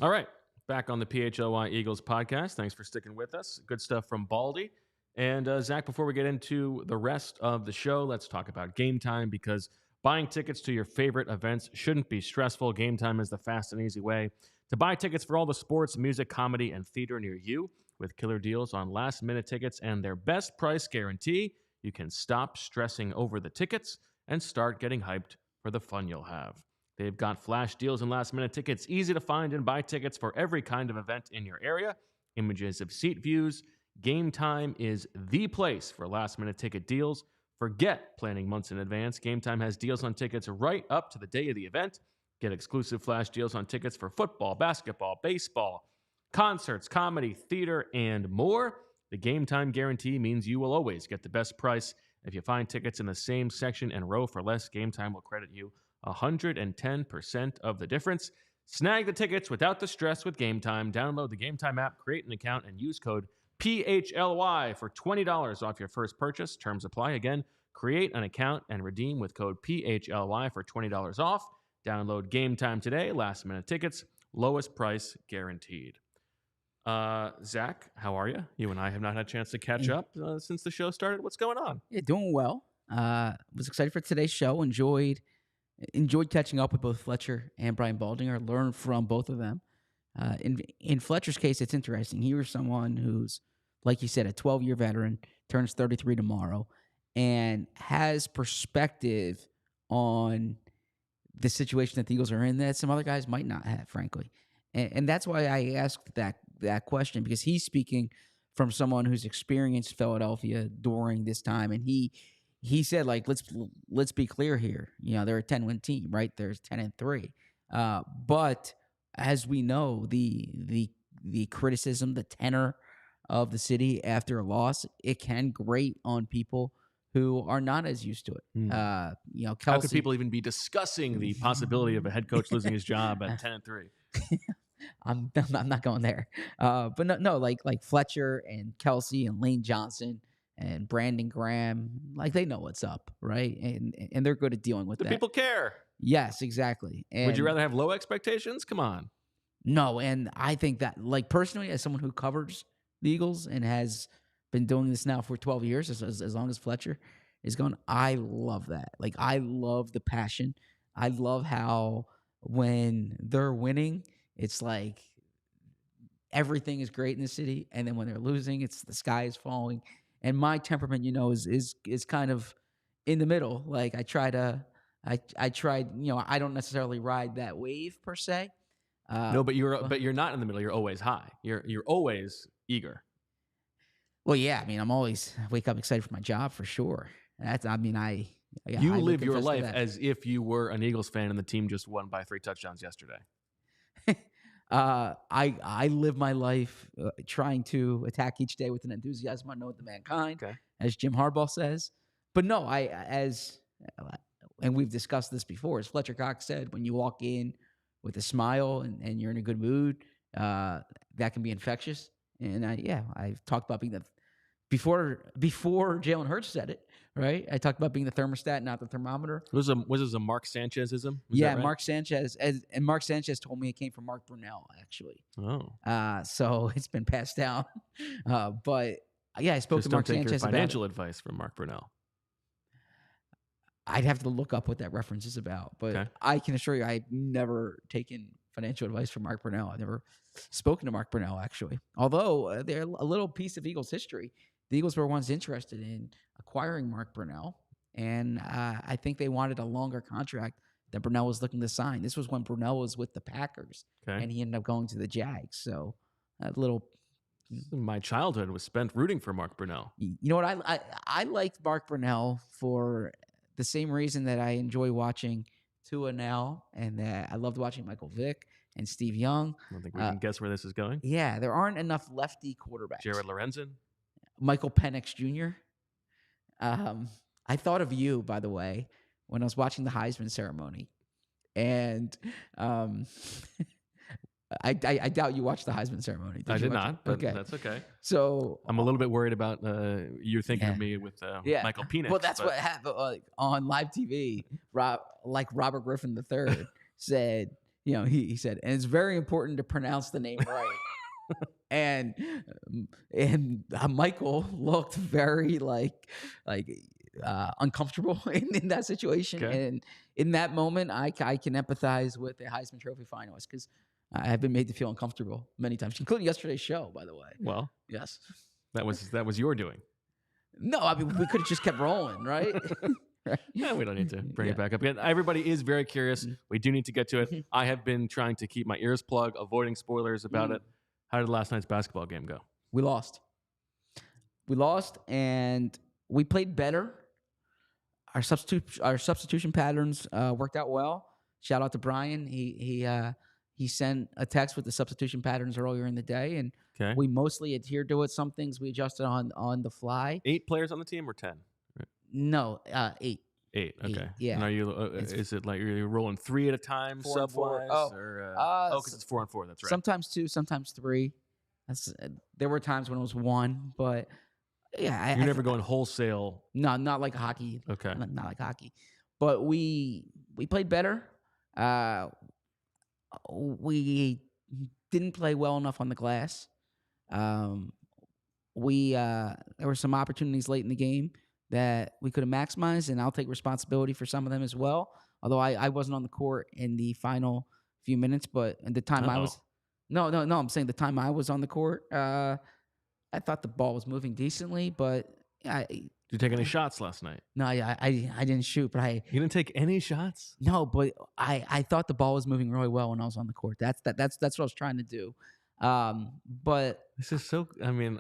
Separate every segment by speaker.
Speaker 1: All right, back on the PHLY Eagles podcast. Thanks for sticking with us. Good stuff from Baldy. And Zach, before we get into the rest of the show, let's talk about Game Time, because buying tickets to your favorite events shouldn't be stressful. Game Time is the fast and easy way to buy tickets for all the sports, music, comedy, and theater near you. With killer deals on last-minute tickets and their best price guarantee, you can stop stressing over the tickets and start getting hyped for the fun you'll have. They've got flash deals and last-minute tickets, easy to find and buy tickets for every kind of event in your area. Images of seat views. Game Time is the place for last-minute ticket deals. Forget planning months in advance. Game Time has deals on tickets right up to the day of the event. Get exclusive flash deals on tickets for football, basketball, baseball, concerts, comedy, theater, and more. The Game Time guarantee means you will always get the best price. If you find tickets in the same section and row for less, Game Time will credit you 110% of the difference. Snag the tickets without the stress with Game Time. Download the Game Time app, create an account, and use code PHLY for $20 off your first purchase. Terms apply. Again, create an account and redeem with code PHLY for $20 off. Download Game Time today. Last minute tickets, lowest price guaranteed. Zach, how are you? You and I have not had a chance to catch up since the show started. What's going on?
Speaker 2: Yeah, doing well. Was excited for today's show. Enjoyed catching up with both Fletcher and Brian Baldinger. Learned from both of them. In Fletcher's case, it's interesting. He was someone who's, like you said, a 12-year veteran, turns 33 tomorrow, and has perspective on the situation that the Eagles are in that some other guys might not have, frankly. And that's why I asked that question, because he's speaking from someone who's experienced Philadelphia during this time, and he said, like, let's be clear here. You know, they're a 10-win team, right? There's 10-3, but as we know, the criticism, the tenor of the city after a loss, it can grate on people who are not as used to it. You know, Kelsey,
Speaker 1: how could people even be discussing the possibility of a head coach losing his job at 10-3?
Speaker 2: I'm not going there. But no, like Fletcher and Kelsey and Lane Johnson and Brandon Graham, like, they know what's up, right? And they're good at dealing with
Speaker 1: The
Speaker 2: that.
Speaker 1: people care.
Speaker 2: Yes, exactly. And
Speaker 1: would you rather have low expectations? Come on.
Speaker 2: No, and I think that, like, personally, as someone who covers the Eagles and has been doing this now for 12 years, as long as Fletcher is going, I love that. Like, I love the passion. I love how when they're winning, it's like everything is great in the city, and then when they're losing, it's the sky is falling. And my temperament, you know, is kind of in the middle. Like, I tried, you know, I don't necessarily ride that wave per se.
Speaker 1: No, but you're not in the middle. You're always high. You're always eager.
Speaker 2: Well, yeah. I mean, I'm always wake up excited for my job for sure.
Speaker 1: You live your life as if you were an Eagles fan and the team just won by 3 touchdowns yesterday.
Speaker 2: I live my life trying to attack each day with an enthusiasm unknown to mankind, as Jim Harbaugh says. But no, and we've discussed this before, as Fletcher Cox said, when you walk in with a smile and you're in a good mood, that can be infectious. And I've talked about being before Jalen Hurts said it, right? I talked about being the thermostat, not the thermometer.
Speaker 1: Was this a Mark Sanchezism?
Speaker 2: Yeah, right? Mark Sanchez, and Mark Sanchez told me it came from Mark Brunell, actually.
Speaker 1: Oh,
Speaker 2: so it's been passed down. But yeah, I spoke
Speaker 1: just
Speaker 2: to Mark
Speaker 1: don't take
Speaker 2: Sanchez
Speaker 1: your financial
Speaker 2: about
Speaker 1: advice from Mark Brunell.
Speaker 2: I'd have to look up what that reference is about, but I can assure you I've never taken financial advice from Mark Brunell. I've never spoken to Mark Brunell, actually. Although they're a little piece of Eagles history. The Eagles were once interested in acquiring Mark Brunell, and I think they wanted a longer contract that Brunell was looking to sign. This was when Brunell was with the Packers, and he ended up going to the Jags. So a little...
Speaker 1: My childhood was spent rooting for Mark Brunell.
Speaker 2: You know what? I liked Mark Brunell for the same reason that I enjoy watching Tua now, and that I loved watching Michael Vick and Steve Young.
Speaker 1: I don't think we can guess where this is going.
Speaker 2: Yeah, there aren't enough lefty quarterbacks.
Speaker 1: Jared Lorenzen?
Speaker 2: Michael Penix Jr. I thought of you, by the way, when I was watching the Heisman ceremony. And I doubt you watched the Heisman ceremony.
Speaker 1: I did not, but that's okay.
Speaker 2: So
Speaker 1: I'm a little bit worried about you thinking of me with Michael Penix.
Speaker 2: Well, that's what happened on live TV. Robert Griffin III said, he said, and it's very important to pronounce the name right. and Michael looked very uncomfortable in that situation.
Speaker 1: Okay.
Speaker 2: And in that moment, I can empathize with a Heisman Trophy finalist because I have been made to feel uncomfortable many times, including yesterday's show, by the way.
Speaker 1: Well,
Speaker 2: Yes.
Speaker 1: that was your doing.
Speaker 2: No, I mean, we could have just kept rolling, right? Right.
Speaker 1: Yeah, we don't need to bring it back up again. Everybody is very curious. We do need to get to it. I have been trying to keep my ears plugged, avoiding spoilers about it. How did last night's basketball game go?
Speaker 2: We lost. And we played better. Our substitution patterns worked out well. Shout out to Brian. He sent a text with the substitution patterns earlier in the day, and we mostly adhered to it. Some things we adjusted on the fly.
Speaker 1: 8 players on the team or 10?
Speaker 2: No, 8.
Speaker 1: 8. Okay.
Speaker 2: 8, yeah.
Speaker 1: And are you? Is it like you're rolling 3 at a time,
Speaker 2: 4 and 4?
Speaker 1: sub-wise? Because it's 4 and 4. That's right.
Speaker 2: Sometimes 2, sometimes 3. There were times when it was 1, but yeah,
Speaker 1: you're never going wholesale.
Speaker 2: No, not like hockey.
Speaker 1: Okay.
Speaker 2: Not like hockey. But we played better. We didn't play well enough on the glass. There were some opportunities late in the game that we could have maximized, and I'll take responsibility for some of them as well. Although I wasn't on the court in the final few minutes, but at the time I was. No, I'm saying the time I was on the court, I thought the ball was moving decently, but
Speaker 1: Did you take any shots last night?
Speaker 2: No, I didn't shoot, but
Speaker 1: You didn't take any shots?
Speaker 2: No, but I thought the ball was moving really well when I was on the court. That's what I was trying to do. But
Speaker 1: this is so. I mean,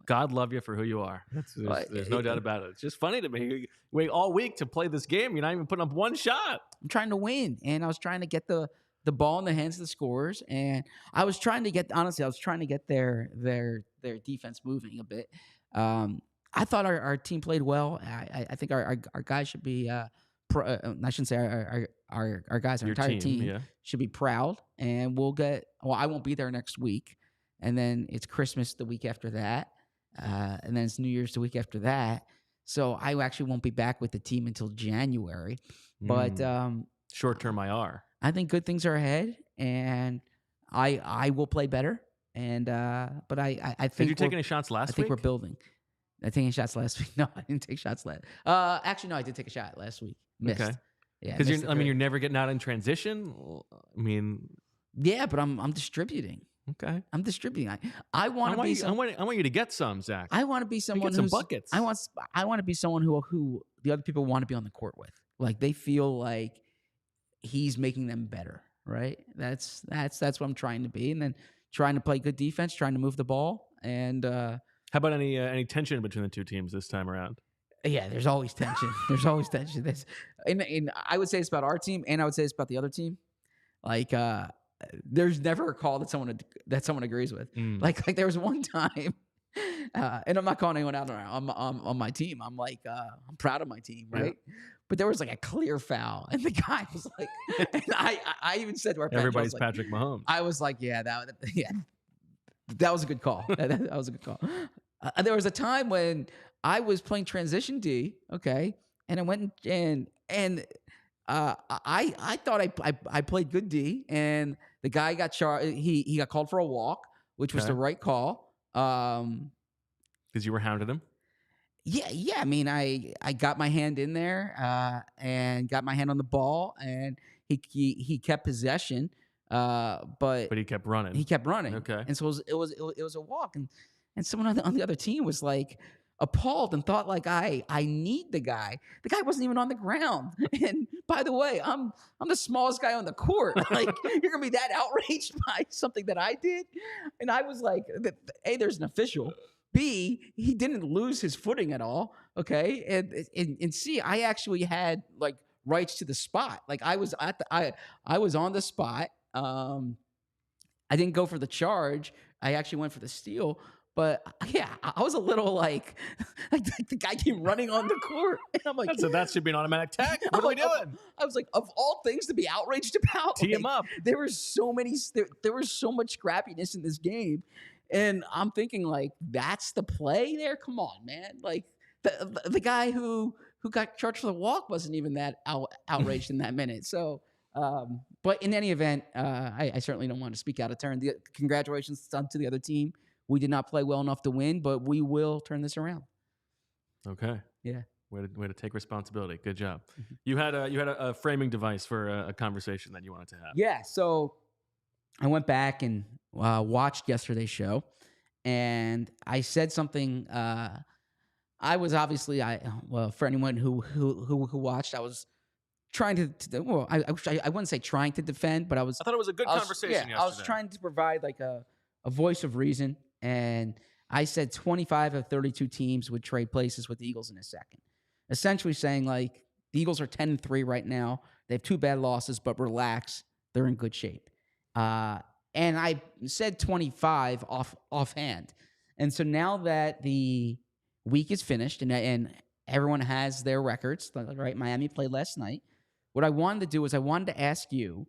Speaker 1: God love you for who you are. There's no doubt about it. It's just funny to me. You wait all week to play this game. You're not even putting up one shot.
Speaker 2: I'm trying to win, and I was trying to get the ball in the hands of the scorers, and I was trying to get their defense moving a bit. I thought our team played well. I think our guys should be. I shouldn't say our guys, our
Speaker 1: Your
Speaker 2: entire team
Speaker 1: yeah.
Speaker 2: should be proud, and we'll get. Well, I won't be there next week, and then it's Christmas the week after that, and then it's New Year's the week after that. So I actually won't be back with the team until January. But
Speaker 1: short-term IR.
Speaker 2: I think good things are ahead, and I will play better. And but I think.
Speaker 1: Did you take any shots last week?
Speaker 2: I think we're building. I taking shots last week. No, I didn't take shots last. Actually, no, I did take a shot last week. Missed.
Speaker 1: Okay.
Speaker 2: Yeah.
Speaker 1: Because you're never getting out in transition. I mean.
Speaker 2: Yeah, but I'm distributing.
Speaker 1: Okay.
Speaker 2: I'm distributing. I want to be.
Speaker 1: I want you to get some, Zach.
Speaker 2: I want to be someone
Speaker 1: who's some buckets.
Speaker 2: I want to be someone who the other people want to be on the court with. Like they feel like he's making them better. Right. That's what I'm trying to be, and then trying to play good defense, trying to move the ball, and.
Speaker 1: How about any tension between the two teams this time around?
Speaker 2: Yeah, there's always tension. There's always tension. And I would say it's about our team, and I would say it's about the other team. Like, there's never a call that someone agrees with. Like there was one time, and I'm not calling anyone out on my team. I'm like, I'm proud of my team, right? Yeah. But there was like a clear foul, and the guy was like, and I even said to our bench,
Speaker 1: everybody's Patrick Mahomes.
Speaker 2: I was like, that was a good call. That was a good call. There was a time when I was playing transition D, okay, and I went and I thought I played good D, and the guy got he got called for a walk, which was the right call. Because
Speaker 1: you were hounding him.
Speaker 2: Yeah. I mean, I got my hand in there and got my hand on the ball, and he kept possession. But
Speaker 1: he kept running.
Speaker 2: He kept running.
Speaker 1: Okay.
Speaker 2: And so it was a walk, and someone on the other team was like appalled and thought like I need the guy. The guy wasn't even on the ground. And by the way, I'm the smallest guy on the court. Like you're gonna be that outraged by something that I did? And I was like, A, there's an official. B, he didn't lose his footing at all. Okay. And C, I actually had like rights to the spot. Like I was I was on the spot. I didn't go for the charge. I actually went for the steal. But yeah, I was a little like the guy came running on the court, and I'm like,
Speaker 1: so that should be an automatic tag. What are we doing?
Speaker 2: I was like, of all things to be outraged about,
Speaker 1: tee him up.
Speaker 2: There was so much scrappiness in this game, and I'm thinking like, that's the play there. Come on, man! Like the guy who got charged for the walk wasn't even that outraged in that minute. So But in any event, I certainly don't want to speak out of turn. Congratulations to the other team. We did not play well enough to win, but we will turn this around.
Speaker 1: Okay.
Speaker 2: Yeah.
Speaker 1: Way to take responsibility. Good job.
Speaker 2: Mhm.
Speaker 1: You had a framing device for a conversation that you wanted to have.
Speaker 2: Yeah. So I went back and watched yesterday's show, and I said something. I was obviously for anyone who watched, I was trying to well, I wouldn't say trying to defend, but
Speaker 1: I thought it was a good conversation yesterday.
Speaker 2: I was trying to provide like a voice of reason, and I said 25 of 32 teams would trade places with the Eagles in a second. Essentially saying like the Eagles are 10-3 right now. They have 2 bad losses, but relax, they're in good shape. And I said 25 offhand. And so now that the week is finished and everyone has their records, right? Miami played last night. What I wanted to do is I wanted to ask you,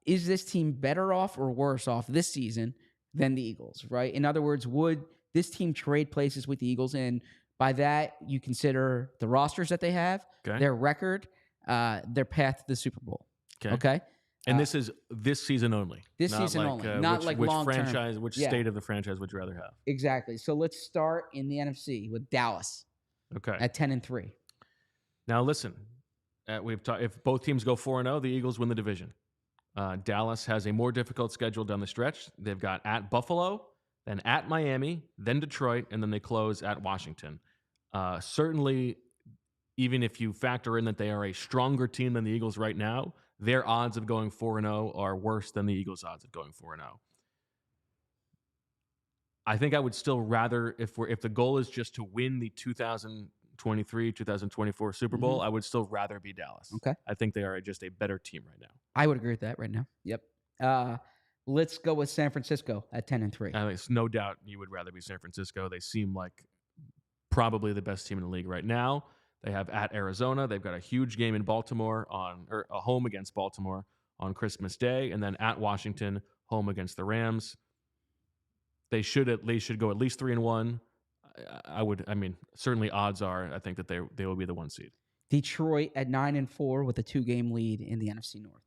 Speaker 2: is this team better off or worse off this season than the Eagles, right? In other words, would this team trade places with the Eagles? And by that, you consider the rosters that they have, their record, their path to the Super Bowl. Okay?
Speaker 1: And this is this season only.
Speaker 2: This season only. Not
Speaker 1: which
Speaker 2: long
Speaker 1: franchise,
Speaker 2: term.
Speaker 1: which state of the franchise would you rather have?
Speaker 2: Exactly. So let's start in the NFC with Dallas.
Speaker 1: Okay.
Speaker 2: At 10-3.
Speaker 1: Now listen, we've talked. If both teams go 4-0, the Eagles win the division. Dallas has a more difficult schedule down the stretch. They've got at Buffalo, then at Miami, then Detroit, and then they close at Washington. Certainly, even if you factor in that they are a stronger team than the Eagles right now, their odds of going 4-0 are worse than the Eagles' odds of going 4-0. I think I would still rather, if the goal is just to win the 2023, 2024 Super Bowl, I would still rather be Dallas.
Speaker 2: Okay.
Speaker 1: I think they are just a better team right now.
Speaker 2: I would agree with that right now. Yep. Let's go with San Francisco at 10-3.
Speaker 1: There's no doubt you would rather be San Francisco. They seem like probably the best team in the league right now. They have at Arizona. They've got a huge game in Baltimore or a home against Baltimore on Christmas Day, and then at Washington, home against the Rams. They should go at least 3-1. Certainly odds are, I think that they will be the 1 seed.
Speaker 2: Detroit at 9-4 with a 2-game lead in the NFC North.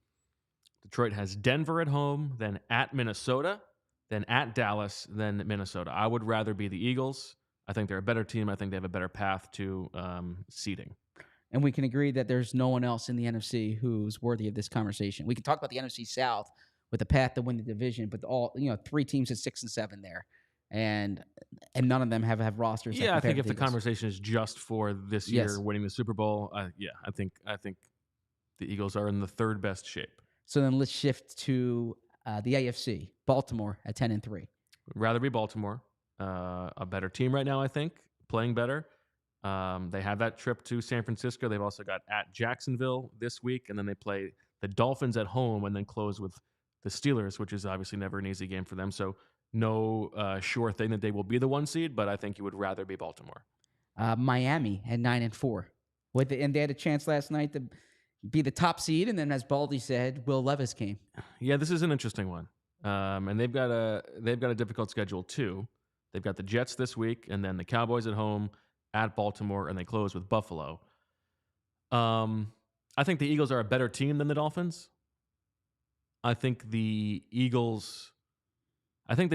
Speaker 1: Detroit has Denver at home, then at Minnesota, then at Dallas, then Minnesota. I would rather be the Eagles. I think they're a better team. I think they have a better path to seeding. And
Speaker 2: we can agree that there's no one else in the NFC who's worthy of this conversation. We can talk about the NFC South with the path to win the division, but 3 teams at 6 and 7 there, and none of them have rosters.
Speaker 1: Yeah, I think if the conversation is just for this year winning the Super Bowl, I think the Eagles are in the 3rd best shape.
Speaker 2: So then let's shift to the AFC. Baltimore at 10-3.
Speaker 1: Would rather be Baltimore. A better team right now, I think, playing better. They have that trip to San Francisco. They've also got at Jacksonville this week, and then they play the Dolphins at home and then close with the Steelers, which is obviously never an easy game for them. So no sure thing that they will be the 1 seed, but I think you would rather be Baltimore.
Speaker 2: Miami at 9-4. And they had a chance last night to be the top seed, and then as Baldy said, Will Levis came.
Speaker 1: Yeah, this is an interesting one. And they've got a difficult schedule too. They've got the Jets this week, and then the Cowboys at home, at Baltimore, and they close with Buffalo. I think the Eagles are a better team than the Dolphins. I think the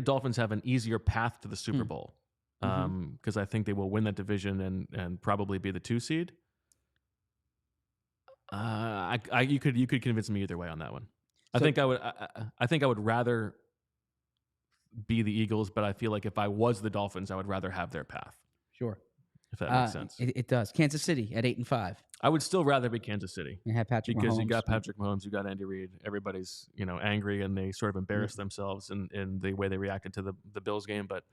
Speaker 1: Dolphins have an easier path to the Super Bowl because I think they will win that division and probably be the 2 seed. You could convince me either way on that one. I think I would rather be the Eagles, but I feel like if I was the Dolphins, I would rather have their path.
Speaker 2: Sure.
Speaker 1: If that makes sense.
Speaker 2: It does. Kansas City at 8-5.
Speaker 1: I would still rather be Kansas City.
Speaker 2: You have Patrick
Speaker 1: because
Speaker 2: Mahomes.
Speaker 1: You got Patrick Mahomes, you got Andy Reid. Everybody's angry and they sort of embarrass themselves in the way they reacted to the Bills game. But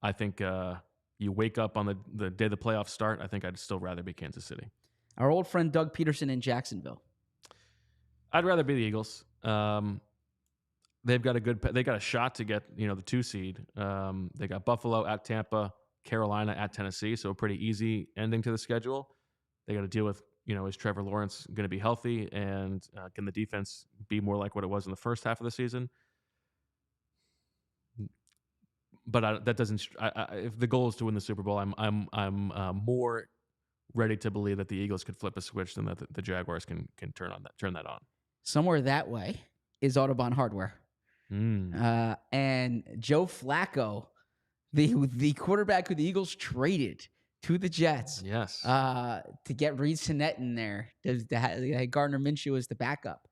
Speaker 1: I think you wake up on the day the playoffs start. I think I'd still rather be Kansas City.
Speaker 2: Our old friend Doug Peterson in Jacksonville.
Speaker 1: I'd rather be the Eagles. They've got a shot to get the 2 seed. They got Buffalo at Tampa, Carolina at Tennessee, so a pretty easy ending to the schedule. They got to deal with is Trevor Lawrence going to be healthy, and can the defense be more like what it was in the first half of the season? But that doesn't. If the goal is to win the Super Bowl, I'm more ready to believe that the Eagles could flip a switch and that the Jaguars can turn that on.
Speaker 2: Somewhere that way is Audubon Hardware.
Speaker 1: Mm.
Speaker 2: And Joe Flacco, the quarterback who the Eagles traded to the Jets,
Speaker 1: Yes,
Speaker 2: to get Reed Sinnett in there, Gardner Minshew as the backup.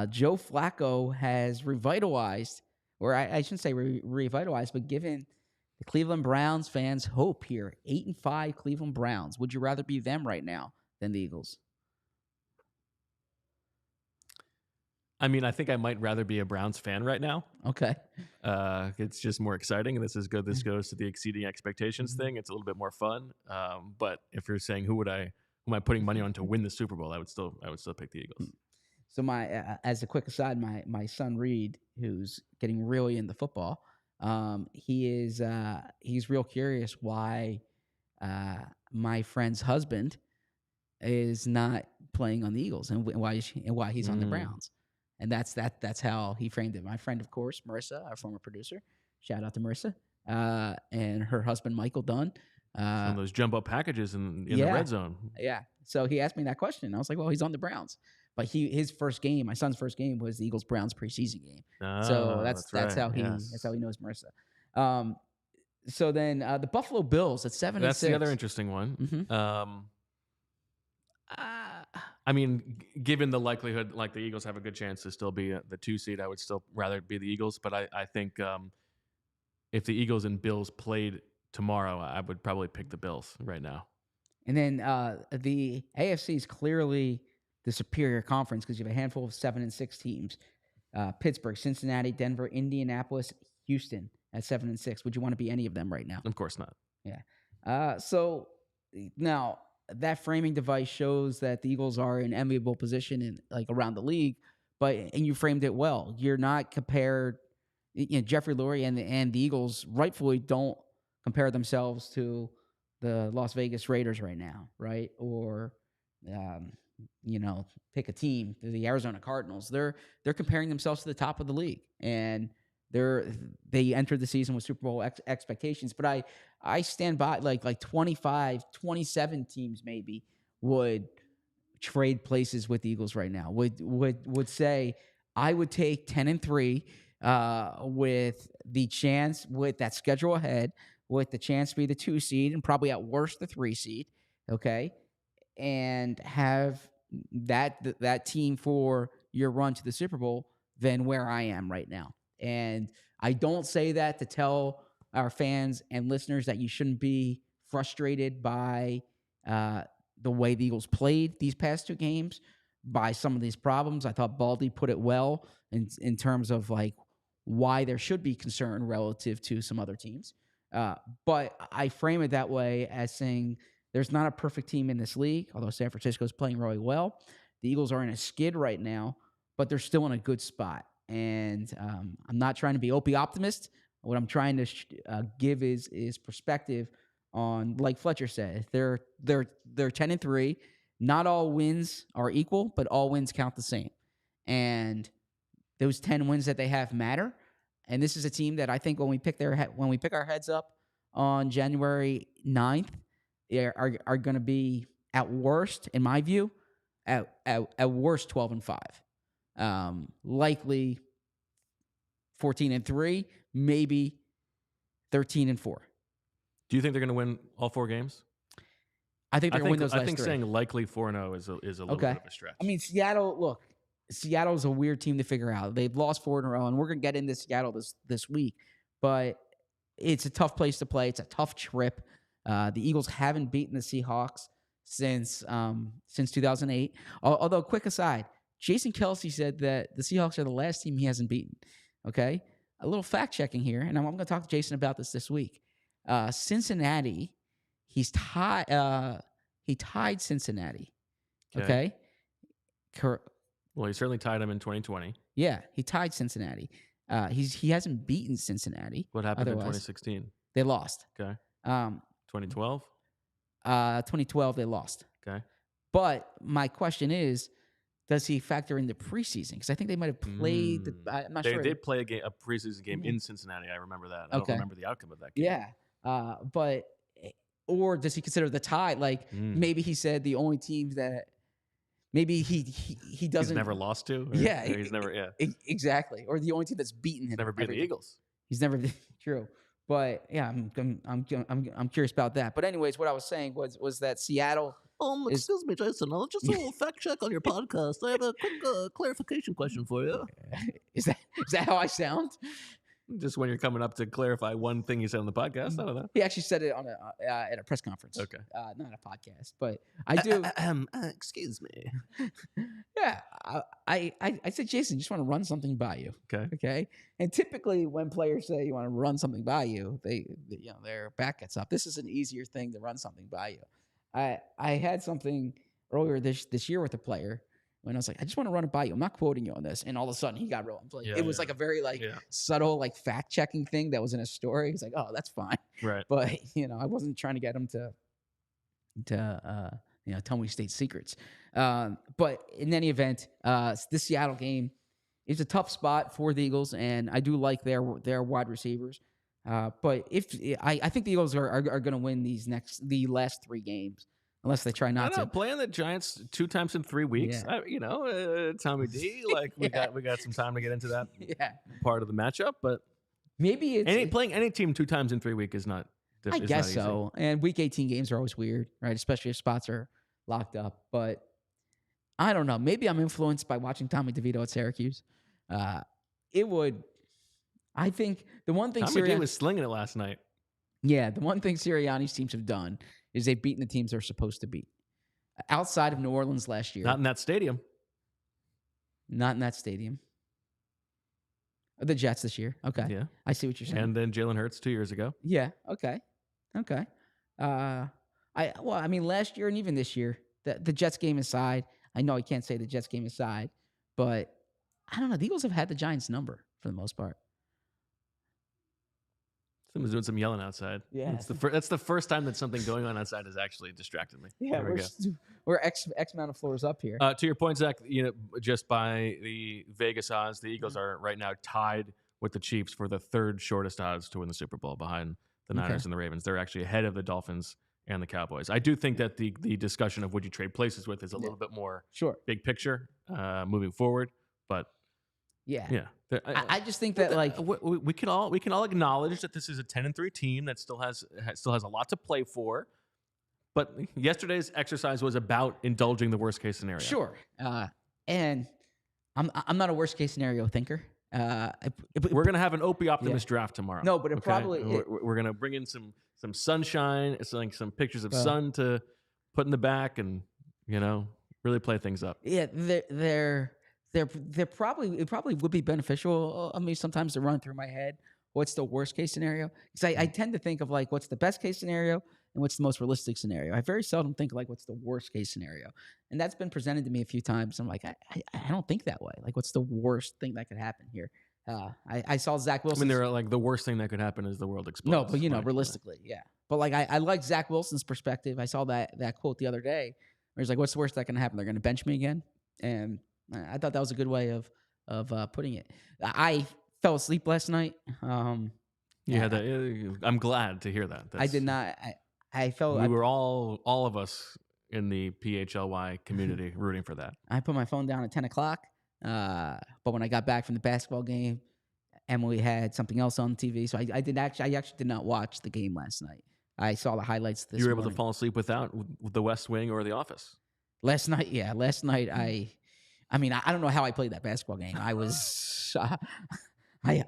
Speaker 2: Joe Flacco has revitalized, or I shouldn't say revitalized, but given the Cleveland Browns fans hope here. 8-5 Cleveland Browns. Would you rather be them right now than the Eagles?
Speaker 1: I mean, I think I might rather be a Browns fan right now.
Speaker 2: Okay.
Speaker 1: It's just more exciting. This is good. This goes to the exceeding expectations
Speaker 2: Mhm.
Speaker 1: thing. It's a little bit more fun. But if you're saying who am I putting money on to win the Super Bowl, I would still pick the Eagles.
Speaker 2: So as a quick aside, my son Reed, who's getting really into football, he's real curious why my friend's husband is not playing on the Eagles and why he's on the Browns. And that's how he framed it. My friend, of course, Marissa, our former producer. Shout out to Marissa. And her husband, Michael Dunn.
Speaker 1: Some of those jumbo packages in the red zone.
Speaker 2: Yeah. So he asked me that question. I was like, well, he's on the Browns. But his first game, my son's first game, was the Eagles-Browns preseason game. So that's
Speaker 1: right.
Speaker 2: how he knows Marissa. So then the Buffalo Bills at 7-6.
Speaker 1: That's the other interesting one.
Speaker 2: Mm-hmm.
Speaker 1: I mean, given the likelihood, like the Eagles have a good chance to still be the 2 seed, I would still rather be the Eagles. But I think if the Eagles and Bills played tomorrow, I would probably pick the Bills right now.
Speaker 2: And then the AFC is clearly the superior conference because you have a handful of 7-6 teams: Pittsburgh, Cincinnati, Denver, Indianapolis, Houston at 7-6. Would you want to be any of them right now?
Speaker 1: Of course not.
Speaker 2: Yeah. So now that framing device shows that the Eagles are in enviable position in around the league, and you framed it well. You're not compared. Jeffrey Lurie and the Eagles rightfully don't compare themselves to the Las Vegas Raiders right now, right? Or pick a team, the Arizona Cardinals. They're comparing themselves to the top of the league, and they entered the season with Super Bowl expectations. But I stand by like 25, 27 teams maybe would trade places with the Eagles right now. Would say I would take 10-3 with the chance with that schedule ahead, with the chance to be the 2 seed and probably at worst the 3 seed. Okay. And have that team for your run to the Super Bowl than where I am right now. And I don't say that to tell our fans and listeners that you shouldn't be frustrated by the way the Eagles played these past 2 games, by some of these problems. I thought Baldy put it well in terms of why there should be concern relative to some other teams. But I frame it that way as saying there's not a perfect team in this league, although San Francisco is playing really well. The Eagles are in a skid right now, but they're still in a good spot. And I'm not trying to be Opie optimist. What I'm trying to give is perspective on, like Fletcher said, they're 10-3. Not all wins are equal, but all wins count the same. And those 10 wins that they have matter. And this is a team that I think when we pick our heads up on January 9th, are going to be at worst, in my view, at worst 12-5. Likely 14-3, maybe 13-4.
Speaker 1: Do you think they're going to win all 4 games?
Speaker 2: I think they're going to win those last 3.
Speaker 1: I think saying likely 4-0 is a little bit of a stretch.
Speaker 2: I mean, Seattle's a weird team to figure out. They've lost 4 in a row, and we're going to get into Seattle this week. But it's a tough place to play. It's a tough trip. The Eagles haven't beaten the Seahawks since 2008. Although, quick aside, Jason Kelce said that the Seahawks are the last team he hasn't beaten. Okay? A little fact-checking here, and I'm going to talk to Jason about this week. Cincinnati, he tied Cincinnati. Okay?
Speaker 1: Well, he certainly tied him in 2020.
Speaker 2: Yeah, he tied Cincinnati. He hasn't beaten Cincinnati.
Speaker 1: What happened in 2016?
Speaker 2: They lost.
Speaker 1: Okay. 2012?
Speaker 2: 2012, they lost.
Speaker 1: Okay.
Speaker 2: But my question is, does he factor in the preseason? Because I think they might have played. I'm not sure.
Speaker 1: They did play a preseason game in Cincinnati. I remember that. I don't remember the outcome of that game.
Speaker 2: Yeah. But or does he consider the tie? Like maybe he said the only team that maybe he doesn't
Speaker 1: he's never lost to. Or,
Speaker 2: Yeah,
Speaker 1: or he's never
Speaker 2: exactly, or the only team that's beaten him.
Speaker 1: He's never beat the Eagles.
Speaker 2: He's never true. But yeah, I'm curious about that. But anyways, what I was saying was that Seattle.
Speaker 3: Excuse me, Jason. Just a little fact check on your podcast. I have a quick clarification question for you.
Speaker 2: Is that how I sound?
Speaker 1: Just when you're coming up to clarify one thing you said on the podcast. I don't know.
Speaker 2: He actually said it on at a press conference.
Speaker 1: Okay,
Speaker 2: not a podcast, but I do.
Speaker 3: Excuse me.
Speaker 2: Yeah, I said, Jason, just want to run something by you. Okay. And typically, when players say you want to run something by you, they their back gets up. This is an easier thing to run something by you. I had something earlier this year with a player when I was like, I just want to run it by you. I'm not quoting you on this, and all of a sudden he got real. Like, it was like a very subtle fact checking thing that was in a story. He's like, oh, that's fine,
Speaker 1: right?
Speaker 2: But I wasn't trying to get him to tell me state secrets. But in any event, this Seattle game is a tough spot for the Eagles, and I do like their wide receivers. But if I think the Eagles are going to win the last 3 games, unless they try not to.
Speaker 1: Playing the Giants 2 times in 3 weeks. Yeah. Tommy D, we got some time to get into that part of the matchup, but
Speaker 2: maybe it's
Speaker 1: playing any team 2 times in 3 weeks is not.
Speaker 2: I guess so. And week 18 games are always weird, right? Especially if spots are locked up. But I don't know. Maybe I'm influenced by watching Tommy DeVito at Syracuse. I think the one thing
Speaker 1: Tommy D was slinging it last night.
Speaker 2: Yeah, the one thing Sirianni's teams have done is they've beaten the teams they're supposed to beat. Outside of New Orleans last year.
Speaker 1: Not in that stadium.
Speaker 2: Not in that stadium. The Jets this year. Okay.
Speaker 1: Yeah.
Speaker 2: I see what you're saying.
Speaker 1: And then Jalen Hurts 2 years ago.
Speaker 2: Yeah. Okay. Last year and even this year, the Jets game aside, I know I can't say the Jets game aside, but I don't know. The Eagles have had the Giants number for the most part.
Speaker 1: Someone's doing some yelling outside.
Speaker 2: Yeah.
Speaker 1: That's the first time that something going on outside has actually distracted me.
Speaker 2: Yeah, we're X amount of floors up here.
Speaker 1: To your point, Zach, just by the Vegas odds, the Eagles are right now tied with the Chiefs for the 3rd shortest odds to win the Super Bowl behind the Niners and the Ravens. They're actually ahead of the Dolphins and the Cowboys. I do think that the discussion of would you trade places with is a little bit more big picture moving forward, but yeah.
Speaker 2: I just think that
Speaker 1: we can all acknowledge that this is a 10-3 team that still has a lot to play for. But yesterday's exercise was about indulging the worst case scenario.
Speaker 2: Sure, and I'm not a worst case scenario thinker.
Speaker 1: We're gonna have an Opie optimist draft tomorrow.
Speaker 2: No, but
Speaker 1: we're gonna bring in some sunshine. It's like some pictures of sun to put in the back, and really play things up.
Speaker 2: Yeah, it probably would be beneficial. I mean, sometimes to run through my head what's the worst case scenario, because I tend to think of what's the best case scenario and what's the most realistic scenario. I very seldom think what's the worst case scenario, and that's been presented to me a few times. I'm like, I don't think that way. What's the worst thing that could happen here? I saw Zach Wilson.
Speaker 1: I mean, they're the worst thing that could happen is the world explodes.
Speaker 2: No, but realistically, yeah. But I like Zach Wilson's perspective. I saw that quote the other day where he's like, "What's the worst that can happen? They're going to bench me again." And I thought that was a good way of putting it. I fell asleep last night. I'm
Speaker 1: glad to hear that.
Speaker 2: I did not. I felt
Speaker 1: we were all of us in the PHLY community rooting for that.
Speaker 2: I put my phone down at 10 o'clock. But when I got back from the basketball game, Emily had something else on TV, so I actually did not watch the game last night. I saw the highlights this morning.
Speaker 1: You were able to fall asleep without The West Wing or The Office?
Speaker 2: Last night, yeah. Last night, I don't know how I played that basketball game. I was, I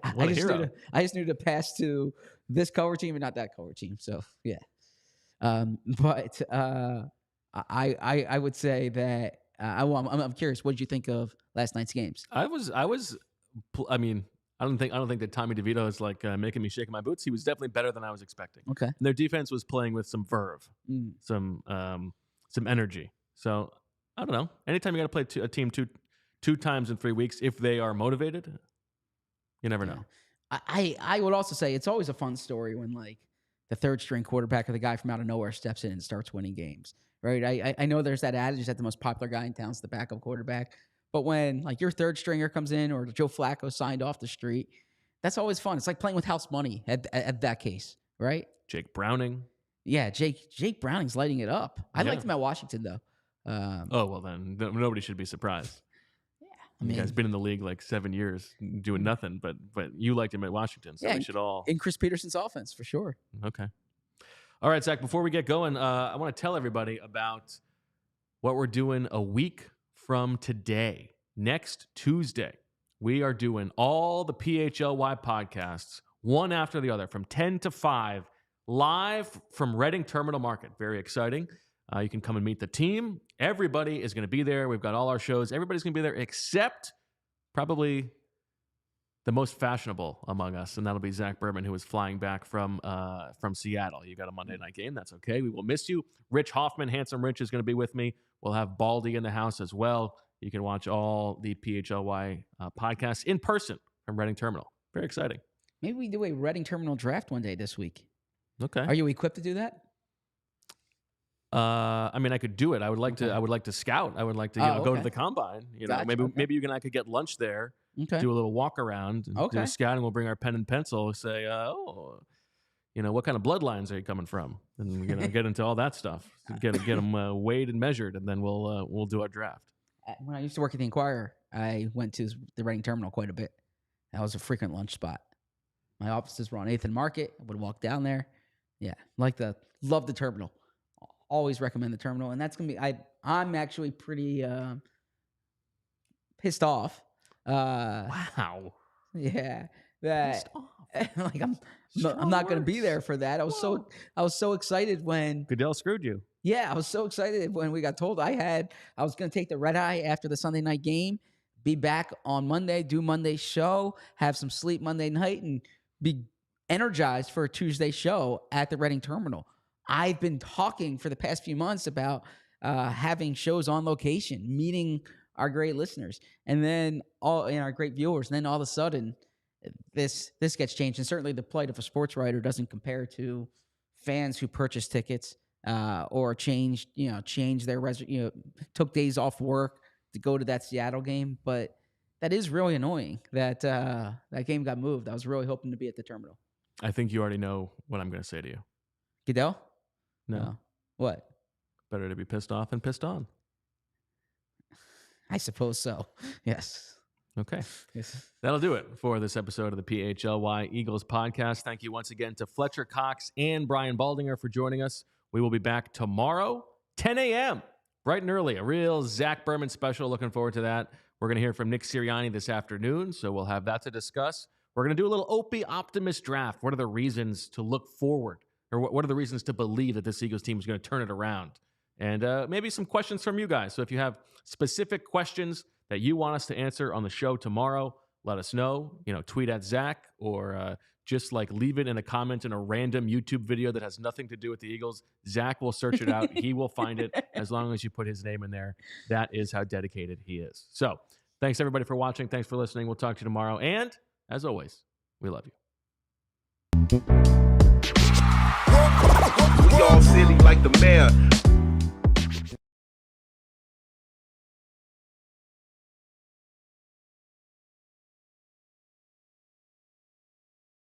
Speaker 2: just knew to pass to this color team and not that color team. So yeah, but I would say that I'm curious. What did you think of last night's games?
Speaker 1: I don't think that Tommy DeVito is making me shake my boots. He was definitely better than I was expecting.
Speaker 2: Okay,
Speaker 1: and their defense was playing with some verve, some energy. So I don't know. Anytime you got to play a team two times in 3 weeks, if they are motivated, you never know.
Speaker 2: I would also say it's always a fun story when the 3rd string quarterback or the guy from out of nowhere steps in and starts winning games, right? I know there's that adage that the most popular guy in town is the backup quarterback, but when your 3rd stringer comes in or Joe Flacco signed off the street, that's always fun. It's like playing with house money at that case, right?
Speaker 1: Jake Browning.
Speaker 2: Yeah, Jake Browning's lighting it up. I
Speaker 1: Yeah.
Speaker 2: liked him at Washington though.
Speaker 1: Oh, well, then nobody should be surprised.
Speaker 2: I
Speaker 1: You
Speaker 2: mean,
Speaker 1: guys been in the league like 7 years doing nothing, but you liked him at Washington, so
Speaker 2: Yeah,
Speaker 1: we should all.
Speaker 2: in Chris Peterson's offense for sure.
Speaker 1: Okay. All right, Zach, before we get going, I want to tell everybody about what we're doing a week from today. Next Tuesday, we are doing all the PHLY podcasts, one after the other, from 10 to 5, live from Reading Terminal Market. Very exciting. You can come and meet the team. Everybody is going to be there. We've got all our shows. Everybody's going to be there except probably the most fashionable among us, and that'll be Zach Berman, who is flying back from Seattle. You got a Monday night game. That's okay. We will miss you. Rich Hoffman, Handsome Rich, is going to be with me. We'll have Baldy in the house as well. You can watch all the PHLY podcasts in person from Reading Terminal. Very exciting.
Speaker 2: Maybe we do a Reading Terminal draft one day this week.
Speaker 1: Okay.
Speaker 2: Are you equipped to do that?
Speaker 1: I mean, I could do it. I would like to. I would like to scout. I would like to go to the combine.
Speaker 2: Gotcha,
Speaker 1: Maybe you and I could get lunch there.
Speaker 2: Okay.
Speaker 1: Do a little walk around. And do a scout, and we'll bring our pen and pencil. Say, what kind of bloodlines are you coming from? And get into all that stuff. Get them weighed and measured, and then we'll do our draft.
Speaker 2: When I used to work at the Inquirer, I went to the Reading Terminal quite a bit. That was a frequent lunch spot. My offices were on 8th and Market. I would walk down there. Yeah, love the terminal. Always recommend the terminal, and that's gonna be. I'm actually pretty pissed off.
Speaker 1: Wow.
Speaker 2: Yeah, that like I'm not gonna be there for that. I was so excited when
Speaker 1: Goodell screwed you.
Speaker 2: Yeah, I was so excited when we got told I was gonna take the red eye after the Sunday night game, be back on Monday, do Monday's show, have some sleep Monday night, and be energized for a Tuesday show at the Reading Terminal. I've been talking for the past few months about having shows on location, meeting our great listeners, and then our great viewers. And then all of a sudden, this gets changed. And certainly, the plight of a sports writer doesn't compare to fans who purchase tickets or changed their took days off work to go to that Seattle game. But that is really annoying that that game got moved. I was really hoping to be at the terminal.
Speaker 1: I think you already know what I'm going to say to you.
Speaker 2: Goodell?
Speaker 1: No.
Speaker 2: What?
Speaker 1: Better to be pissed off than pissed on.
Speaker 2: I suppose so. Yes.
Speaker 1: Okay.
Speaker 2: Yes.
Speaker 1: That'll do it for this episode of the PHLY Eagles podcast. Thank you once again to Fletcher Cox and Brian Baldinger for joining us. We will be back tomorrow, 10 a.m., bright and early. A real Zach Berman special. Looking forward to that. We're going to hear from Nick Sirianni this afternoon, so we'll have that to discuss. We're going to do a little Opie Optimist draft. What are the reasons to look forward? Or what are the reasons to believe that this Eagles team is going to turn it around? And maybe some questions from you guys. So if you have specific questions that you want us to answer on the show tomorrow, let us know. Tweet at Zach or just leave it in a comment in a random YouTube video that has nothing to do with the Eagles. Zach will search it out. He will find it as long as you put his name in there. That is how dedicated he is. So thanks, everybody, for watching. Thanks for listening. We'll talk to you tomorrow. And as always, we love you.
Speaker 4: We all silly like the mayor.